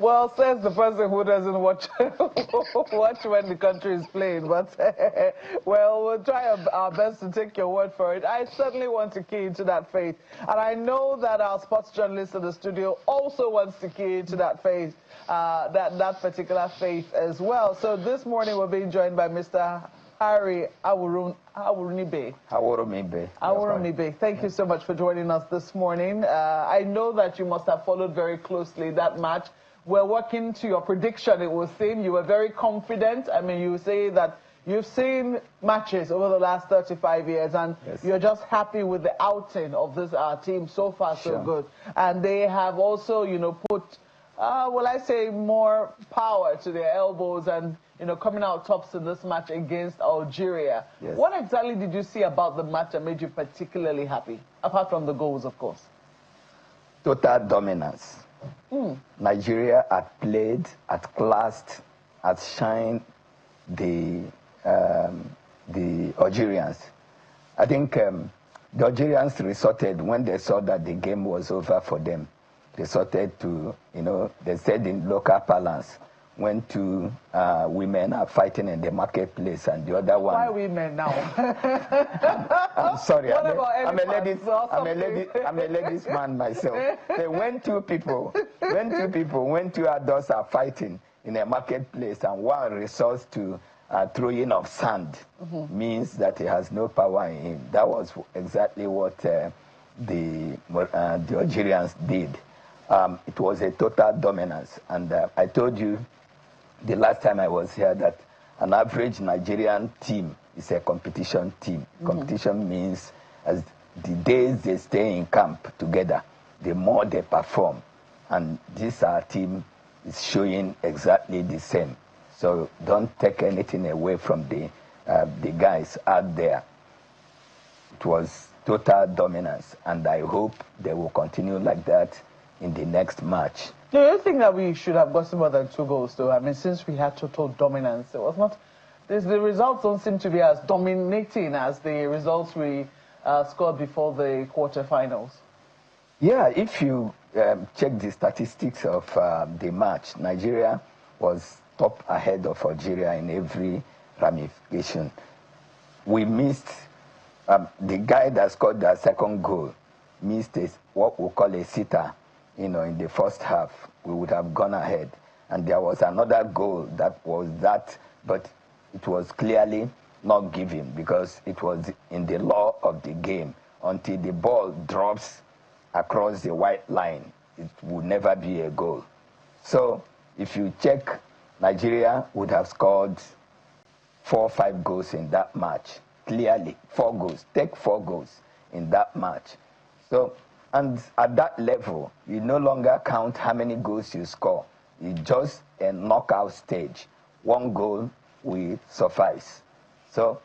Well, says the person who doesn't watch watch when the country is playing. But well, we'll try our best to take your word for it. I certainly want to key into that faith, and I know that our sports journalist in the studio also wants to key into that faith, that particular faith as well. So this morning we're being joined by Mr. Harry Awurunibe. Thank you so much for joining us this morning. I know that you must have followed very closely that match. We're working to your prediction, it was seem. You were very confident. I mean, you say that you've seen matches over the last 35 years, and you're just happy with the outing of this team so far, so good. And they have also, you know, put, well, I say more power to their elbows and, you know, coming out tops in this match against Algeria. What exactly did you see about the match that made you particularly happy, apart from the goals, of course? Total dominance. Nigeria had played, had classed, had shined the Algerians. I think the Algerians resorted, when they saw that the game was over for them, resorted to, you know, they said in local parlance, when two women are fighting in the marketplace and the other one... Why women now? I'm sorry, I'm a ladies man myself. So when two adults are fighting in a marketplace and one resorts to throwing of sand, means that he has no power in him. That was exactly what the Algerians did. It was a total dominance, and I told you the last time I was here that an average Nigerian team is a competition team. Competition means as the days they stay in camp together, the more they perform. And this our team is showing exactly the same. So don't take anything away from the guys out there. It was total dominance, and I hope they will continue like that in the next match. Do you think that we should have gotten more than 2 goals, though? I mean, since we had total dominance, it was not... The results don't seem to be as dominating as the results we scored before the quarterfinals. Yeah, if you check the statistics of the match, Nigeria was top ahead of Algeria in every ramification. We missed... the guy that scored the second goal missed what we call a sitter. You know, in the first half, we would have gone ahead. And there was another goal that was that, but it was clearly not given because it was in the law of the game. Until the ball drops across the white line, it would never be a goal. So if you check, Nigeria would have scored 4 or 5 goals in that match. Clearly, 4 goals. Take 4 goals in that match. So, and at that level, you no longer count how many goals you score. It's just a knockout stage. 1 goal will suffice. So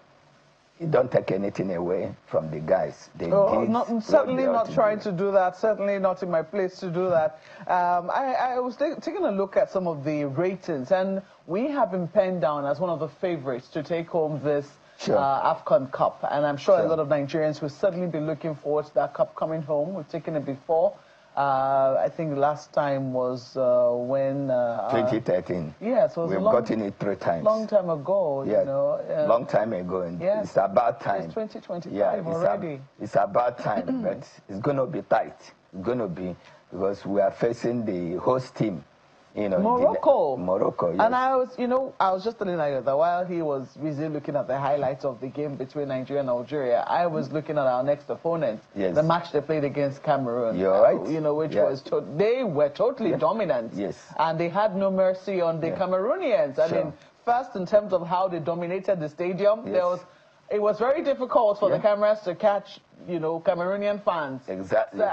you don't take anything away from the guys. They certainly not trying to do that. Certainly not in my place to do that. I was taking a look at some of the ratings, and we have been penned down as one of the favorites to take home this AFCON Cup, and I'm sure a lot of Nigerians will certainly be looking forward to that cup coming home. We've taken it before. I think last time was when... 2013. Yes, we've gotten it 3 times. Long time ago, you know. Long time ago, and it's about time. It's 2025 already. It's about time, but it's going to be tight. It's going to be, because we are facing the host team. You know, Morocco, yes. And I was just telling you that while he was busy looking at the highlights of the game between Nigeria and Algeria, I was looking at our next opponent, the match they played against Cameroon. You're right. You know, which was, they were totally dominant. Yes. And they had no mercy on the Cameroonians. I mean, first in terms of how they dominated the stadium, it was very difficult for the cameras to catch, you know, Cameroonian fans. Exactly.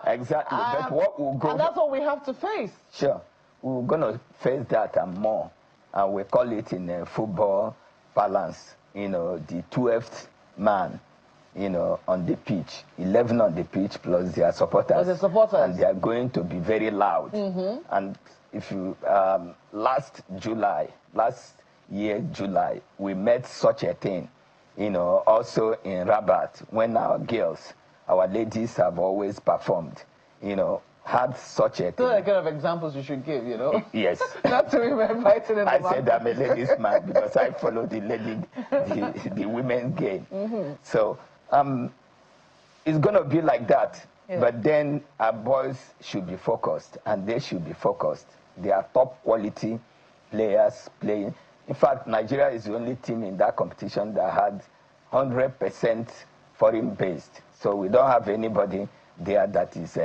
Exactly. But what will go... And that's what we have to face. Sure. We're going to face that and more. And we call it in football balance, you know, the 12th man, you know, on the pitch. 11 on the pitch plus their supporters. And they are going to be very loud. And if you... last year, July, we met such a thing. You know, also in Rabat, when our girls, our ladies have always performed, you know, had such a thing. Those are the kind of examples you should give, you know? Yes. Not to remember fighting in the I said I'm a ladies' man because I follow the women's game. So it's going to be like that. Yeah. But then our boys should be focused, and they should be focused. They are top quality players playing. In fact, Nigeria is the only team in that competition that had 100% foreign-based. So we don't have anybody there that is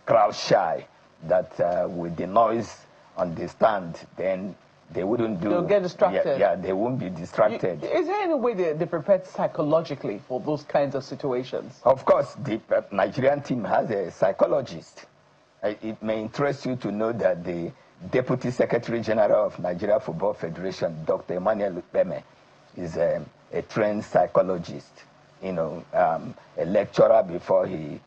crowd shy, that with the noise on the stand, then they wouldn't do... They'll get distracted. Yeah, they won't be distracted. Is there any way they're prepared psychologically for those kinds of situations? Of course, the Nigerian team has a psychologist. It may interest you to know that the Deputy Secretary General of Nigeria Football Federation, Dr. Emmanuel Beme, is a trained psychologist, you know, a lecturer before he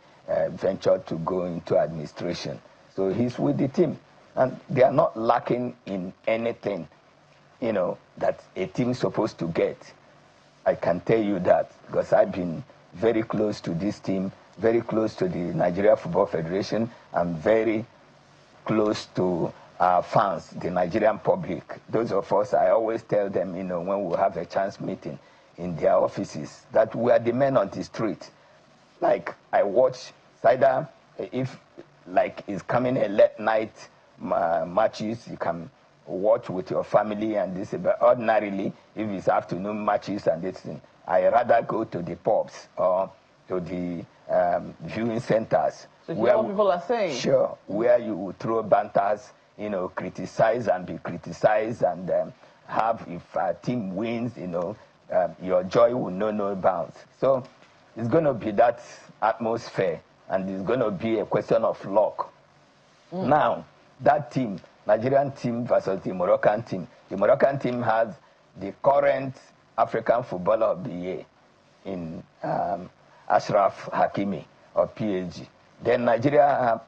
ventured to go into administration. So he's with the team. And they are not lacking in anything, you know, that a team is supposed to get. I can tell you that because I've been very close to this team, very close to the Nigeria Football Federation, and very close to our fans, the Nigerian public. Those of us, I always tell them, you know, when we have a chance meeting in their offices, that we are the men on the street. Like, I watch, either if, like, it's coming a late night matches, you can watch with your family and this, but ordinarily, if it's afternoon matches and this thing, I rather go to the pubs or to the viewing centers. So where what people are saying? Sure, where you will throw banters, you know, criticize and be criticized, and have, if a team wins, you know, your joy will know no bounds. So it's going to be that atmosphere, and it's going to be a question of luck. Now, that team, Nigerian team versus the Moroccan team. The Moroccan team has the current African Footballer of the Year in Ashraf Hakimi of PSG. Then Nigeria have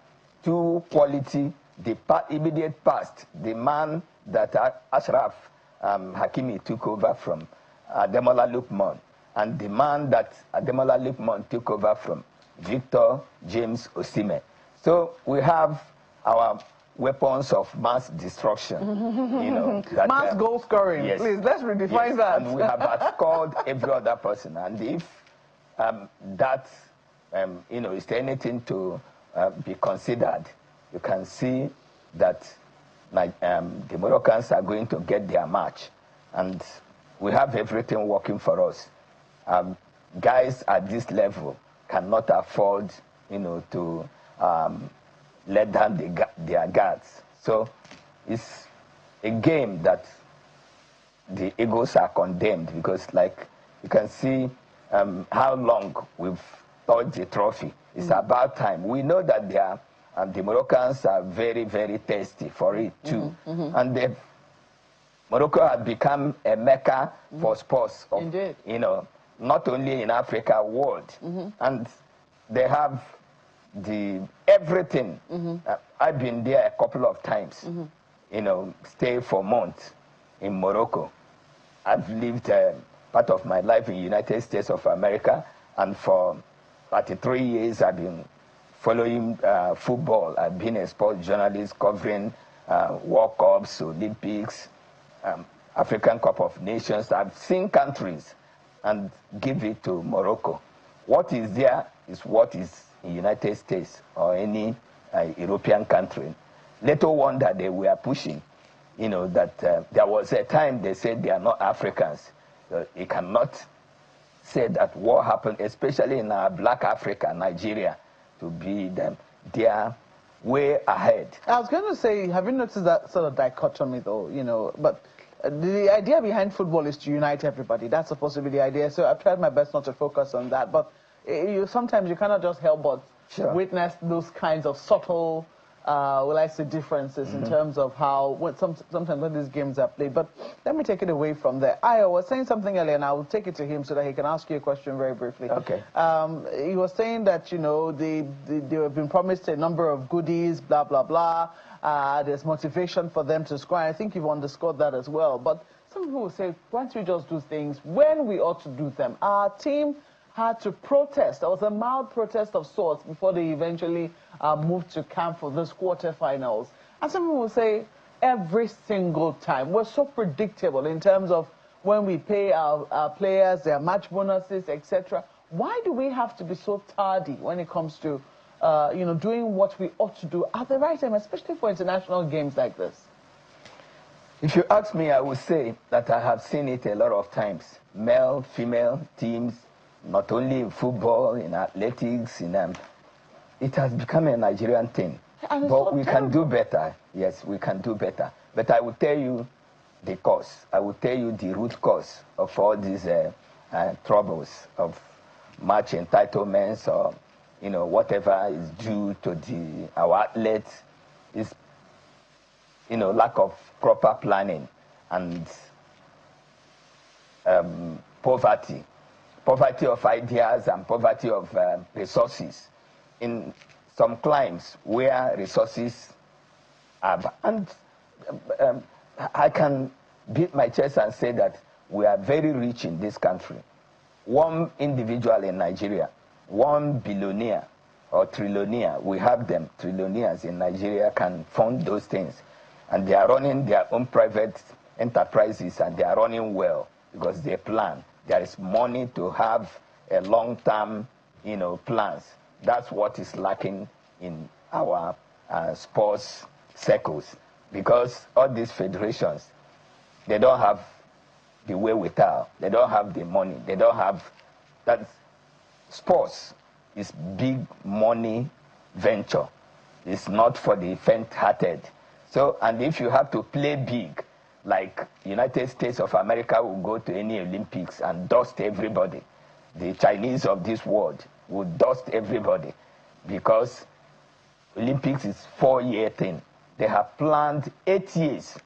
two quality, the immediate past, the man that Ashraf Hakimi took over from Ademola Lookman, and the man that Ademola Lookman took over from Victor James Osimhen. So we have our weapons of mass destruction, you know. Mass goal scoring, yes. Please, let's redefine that. And we have outscored every other person. And if you know, is anything to be considered, you can see that the Moroccans are going to get their match. And we have everything working for us. Guys at this level cannot afford, you know, to let down their guards. So it's a game that the Eagles are condemned, because, like, you can see how long we've touched the trophy. It's about time. We know that the Moroccans are very, very thirsty for it too. And Morocco has become a mecca for sports, you know, not only in Africa, world. And they have everything. I've been there a couple of times, you know, stay for months in Morocco. I've lived part of my life in the United States of America, and for 33 years I've been following football. I've been a sports journalist covering World Cups, Olympics, African Cup of Nations. I've seen countries and give it to Morocco. What is there is what is in the United States or any European country. Little wonder they were pushing, you know, that there was a time they said they are not Africans. You cannot say that what happened, especially in Black Africa, Nigeria, to be them. They are way ahead. I was going to say, have you noticed that sort of dichotomy, though, you know, but the idea behind football is to unite everybody. That's supposed to be the idea. So I've tried my best not to focus on that, but sometimes you cannot just help but witness those kinds of subtle, will I say, differences in terms of how, sometimes when these games are played. But let me take it away from there. I was saying something earlier, and I will take it to him so that he can ask you a question very briefly. Okay. He was saying that, you know, they have been promised a number of goodies, blah, blah, blah. There's motivation for them to score. I think you've underscored that as well. But some people will say, why don't we just do things when we ought to do them? Our team had to protest. There was a mild protest of sorts before they eventually moved to camp for this quarterfinals. And some people will say, every single time, we're so predictable in terms of when we pay our players, their match bonuses, etc. Why do we have to be so tardy when it comes to, doing what we ought to do at the right time, especially for international games like this? If you ask me, I would say that I have seen it a lot of times. Male, female teams, not only in football, in athletics, it has become a Nigerian thing. But we can do better. Yes, we can do better. But I will tell you the cause. I will tell you the root cause of all these troubles of match entitlements or whatever is due to our athletes is lack of proper planning and poverty of ideas and poverty of resources in some climes where resources are. And I can beat my chest and say that we are very rich in this country. One individual in Nigeria, one billionaire or trillionaire, we have them, trillionaires in Nigeria can fund those things. And they are running their own private enterprises and they are running well because they plan. There is money to have a long-term, plans. That's what is lacking in our sports circles because all these federations, they don't have the wherewithal, they don't have the money, they don't have that. Sports is big money venture. It's not for the faint-hearted. So, and if you have to play big, like United States of America will go to any Olympics and dust everybody. The Chinese of this world will dust everybody because Olympics is 4-year thing. They have planned 8 years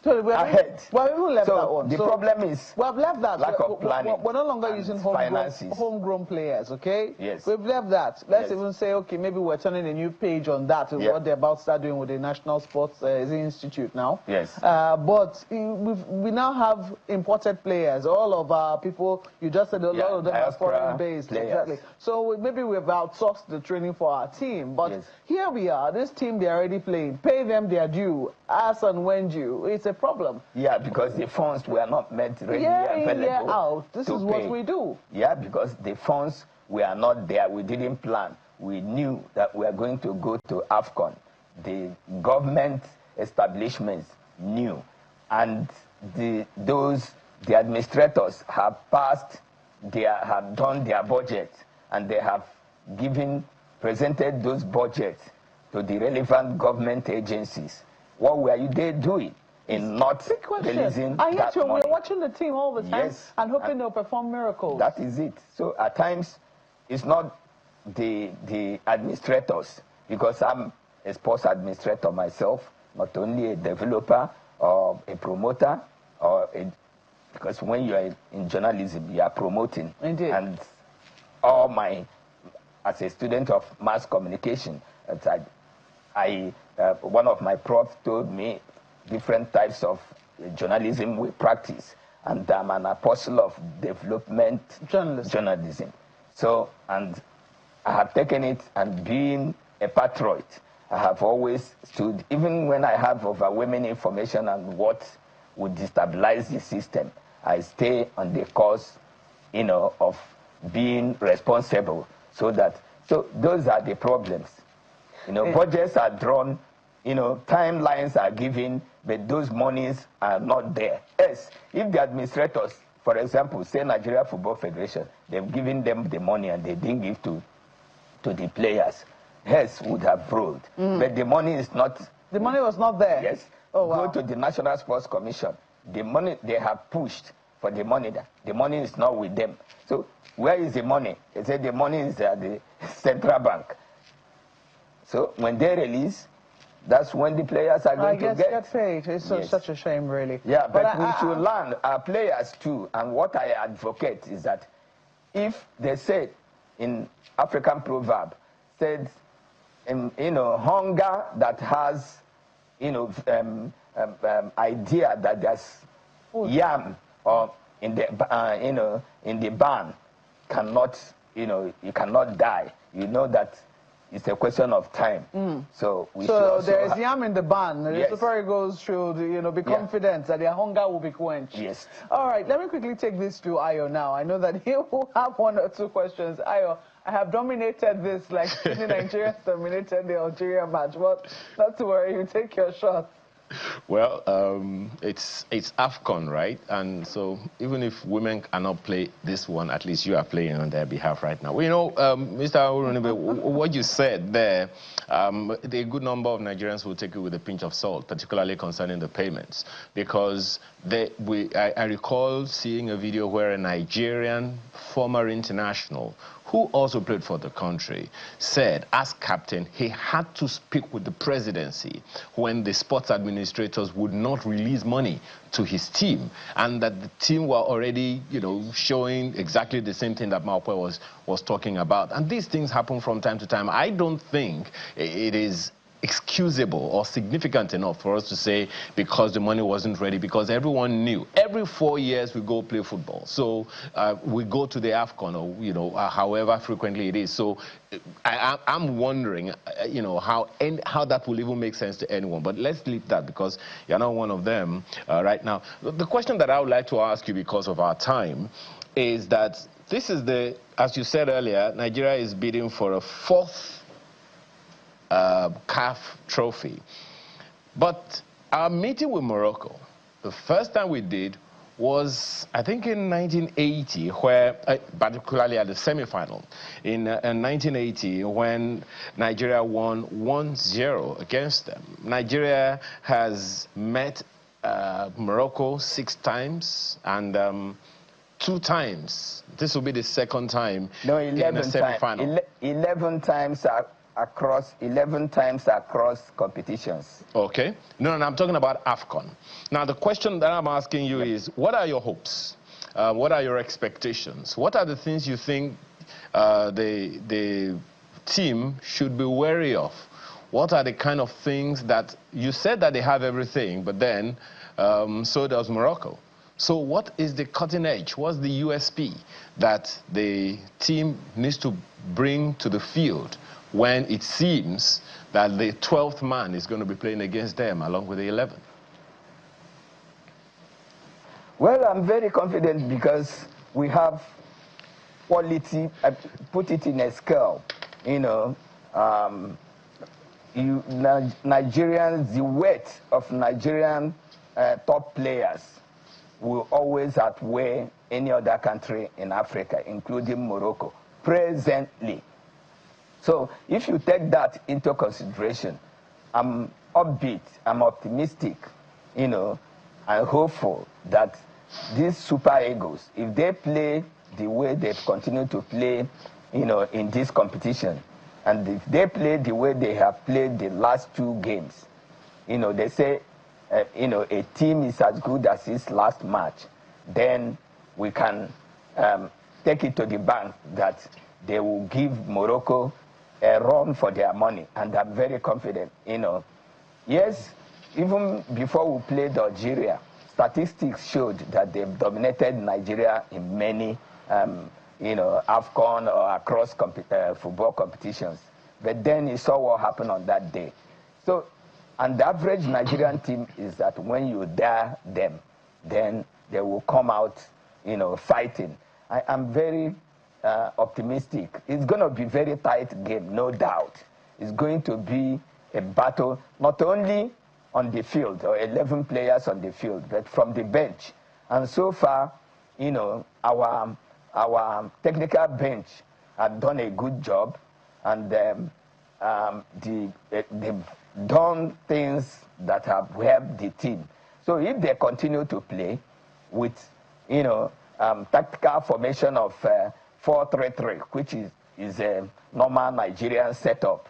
ahead. Well, we left that one. The problem is we've left that. lack of planning. We're no longer using homegrown players, okay? Yes. We've left that. Let's even say, okay, maybe we're turning a new page on that, what they're about to start doing with the National Sports Institute now. Yes. But we now have imported players. All of our people, you just said a lot of them are foreign-based. Exactly. So maybe we've outsourced the training for our team. But here we are, this team, they're already playing. Pay them their due, as and when due. It's a problem. Yeah, because the funds were not meant readily available. Year out. This is what we do. Yeah, because the funds were not there. We didn't plan. We knew that we were going to go to AFCON. The government establishments knew. And the administrators have have done their budget, and they have presented those budgets to the relevant government agencies. What were they doing in not releasing that money? We're watching the team all the time and hoping they'll perform miracles. That is it. So at times, it's not the administrators, because I'm a sports administrator myself, not only a developer or a promoter, because when you are in journalism, you are promoting. Indeed. And as a student of mass communication, one of my profs told me different types of journalism we practice, and I'm an apostle of development journalism. So, and I have taken it, and being a patriot, I have always stood, even when I have overwhelming information and what would destabilize the system, I stay on the course, of being responsible. So those are the problems. Budgets are drawn, timelines are given, but those monies are not there. Yes, if the administrators, for example, say Nigeria Football Federation, they've given them the money and they didn't give to the players, yes, would have rolled. But the money is not. The money was not there. Yes. Oh, wow. Go to the National Sports Commission. The money they have pushed for the money, the money is not with them. So where is the money? They said the money is at the central bank. So when they release, that's when the players are going to get paid. It's such a shame, really. Yeah, but we should learn our players too. And what I advocate is that if they say in African proverb, said, hunger that has, idea that there's yam or in the barn cannot, you cannot die. You know that it's a question of time. So there is yam in the barn. Yes. The Super Eagles should, be confident that their hunger will be quenched. Yes. All right, let me quickly take this to Ayo now. I know that he will have one or two questions. Ayo, I have dominated this like the Nigerians dominated the Algeria match. But not to worry, you take your shot. Well, it's AFCON, right? And so even if women cannot play this one, at least you are playing on their behalf right now. Well, Mr. Urunibe, what you said there, a good number of Nigerians will take it with a pinch of salt, particularly concerning the payments, because I recall seeing a video where a Nigerian former international who also played for the country, said, as captain, he had to speak with the presidency when the sports administrators would not release money to his team, and that the team were already, showing exactly the same thing that Maupe was talking about. And these things happen from time to time. I don't think it is excusable or significant enough for us to say because the money wasn't ready, because everyone knew every 4 years we go play football, so we go to the AFCON, or however frequently it is. So I'm wondering how that will even make sense to anyone. But let's leave that, because you're not one of them right now. The question that I would like to ask you, because of our time, is that this is as you said earlier, Nigeria is bidding for a 4th CAF trophy. But our meeting with Morocco, the first time we did was, I think, in 1980, where, particularly at the semi-final, in 1980, when Nigeria won 1-0 against them. Nigeria has met Morocco 6 times, and 2 times. This will be the 2nd time in the semi-final. 11 times across competitions. Okay. No, I'm talking about AFCON. Now, the question that I'm asking you is, what are your hopes? What are your expectations? What are the things you think the team should be wary of? What are the kind of things that you said that they have everything, but then so does Morocco? So what is the cutting edge? What's the USP that the team needs to bring to the field when it seems that the 12th man is going to be playing against them along with the 11th? Well, I'm very confident because we have quality. I put it in a scale, Nigerians, the weight of Nigerian top players will always outweigh any other country in Africa, including Morocco, presently. So if you take that into consideration, I'm upbeat, I'm optimistic, I'm hopeful that these Super Eagles, if they play the way they've continued to play, in this competition, and if they play the way they have played the last 2 games, they say, a team is as good as its last match, then we can take it to the bank that they will give Morocco a run for their money, and I'm very confident. Yes, even before we played Algeria, statistics showed that they've dominated Nigeria in many, AFCON or across football competitions. But then you saw what happened on that day. So, and the average Nigerian team is that when you dare them, then they will come out, fighting. I am very optimistic. It's going to be a very tight game, no doubt. It's going to be a battle, not only on the field, or 11 players on the field, but from the bench. And so far, our technical bench have done a good job, and they've done things that have helped the team. So if they continue to play with, tactical formation of 4-3-3, which is a normal Nigerian setup,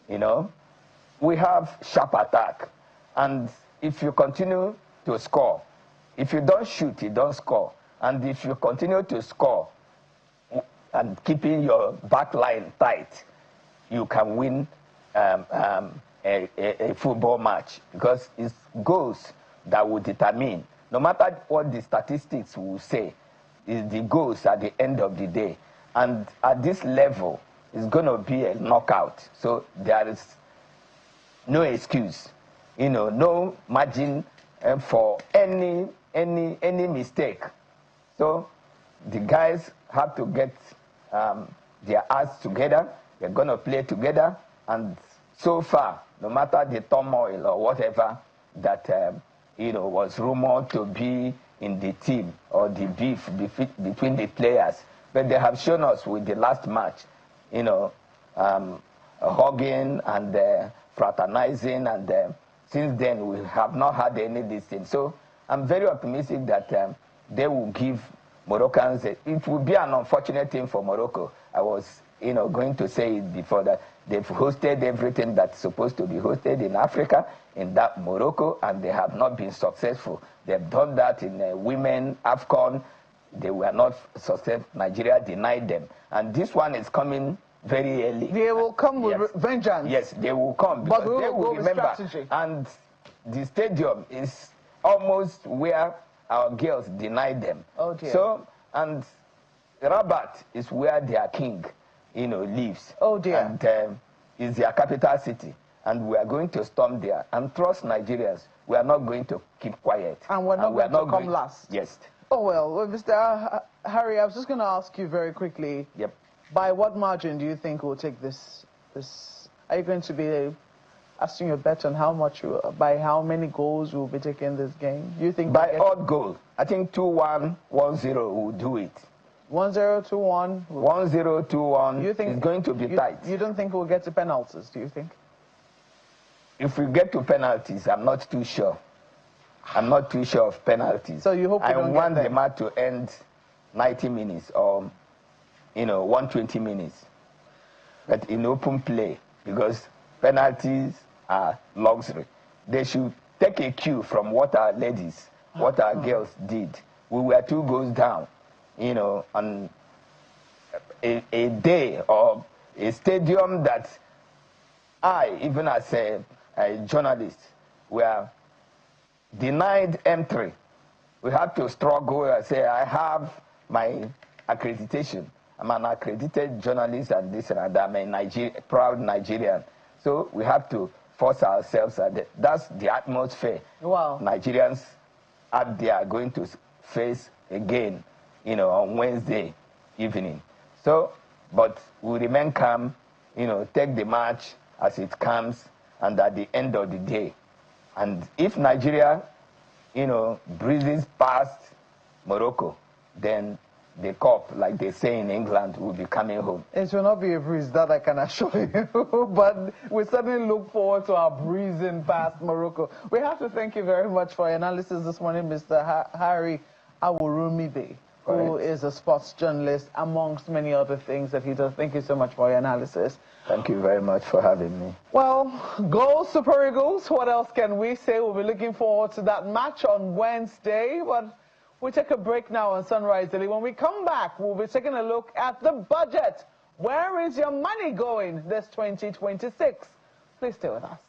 we have sharp attack. And if you continue to score, if you don't shoot, you don't score. And if you continue to score and keeping your back line tight, you can win a football match, because it's goals that will determine, no matter what the statistics will say, is the goals at the end of the day. And at this level, it's going to be a knockout. So there is no excuse, no margin for any mistake. So the guys have to get their acts together. They're going to play together. And so far, no matter the turmoil or whatever that was rumored to be in the team or the beef between the players, but they have shown us with the last match, hugging and fraternizing, and since then we have not had any of these things. So I'm very optimistic that they will give Moroccans. It will be an unfortunate thing for Morocco. I was going to say it before, that they've hosted everything that's supposed to be hosted in Africa, in that Morocco, and they have not been successful. They've done that in women AFCON. They were not successful. Nigeria denied them. And this one is coming very early. They will come with vengeance. Yes, they will come, because but they will remember. And the stadium is almost where our girls denied them. Oh dear. So, and Rabat is where their king, lives. Oh dear. And is their capital city. And we are going to storm there. And trust Nigerians, we are not going to keep quiet. And we're not going to come last. Yes. Oh, well, Mr. Harry, I was just going to ask you very quickly. Yep. By what margin do you think we'll take this? Are you going to be asking your bet on how much, by how many goals we'll be taking this game? Do you think by odd goal? I think 2-1, 1-0 will do it. 1-0, 2-1. 1-0, 2-1. You think it's going to be tight? You don't think we'll get to penalties? Do you think? If we get to penalties, I'm not too sure. I'm not too sure of penalties. So you hope I want the match to end 90 minutes or 120 minutes, but in open play, because penalties are luxury. They should take a cue from what our ladies, what our girls did. We were 2 goals down, on a day or a stadium that I, even as a journalist, were denied entry. We had to struggle and say, I have my accreditation. I'm an accredited journalist and this and that. I'm a proud Nigerian. So we have to force ourselves at that. That's the atmosphere. Wow. Nigerians out there are going to face again, on Wednesday evening. So, but we remain calm, take the match as it comes, and at the end of the day. And if Nigeria, breezes past Morocco, then the cup, like they say in England, will be coming home. It will not be a breeze, that I can assure you. But we certainly look forward to our breezing past Morocco. We have to thank you very much for your analysis this morning, Mr. Harry Awurumide, who is a sports journalist, amongst many other things that he does. Thank you so much for your analysis. Thank you very much for having me. Well, go Super Eagles. What else can we say? We'll be looking forward to that match on Wednesday. But we'll take a break now on Sunrise Daily. When we come back, we'll be taking a look at the budget. Where is your money going this 2026? Please stay with us.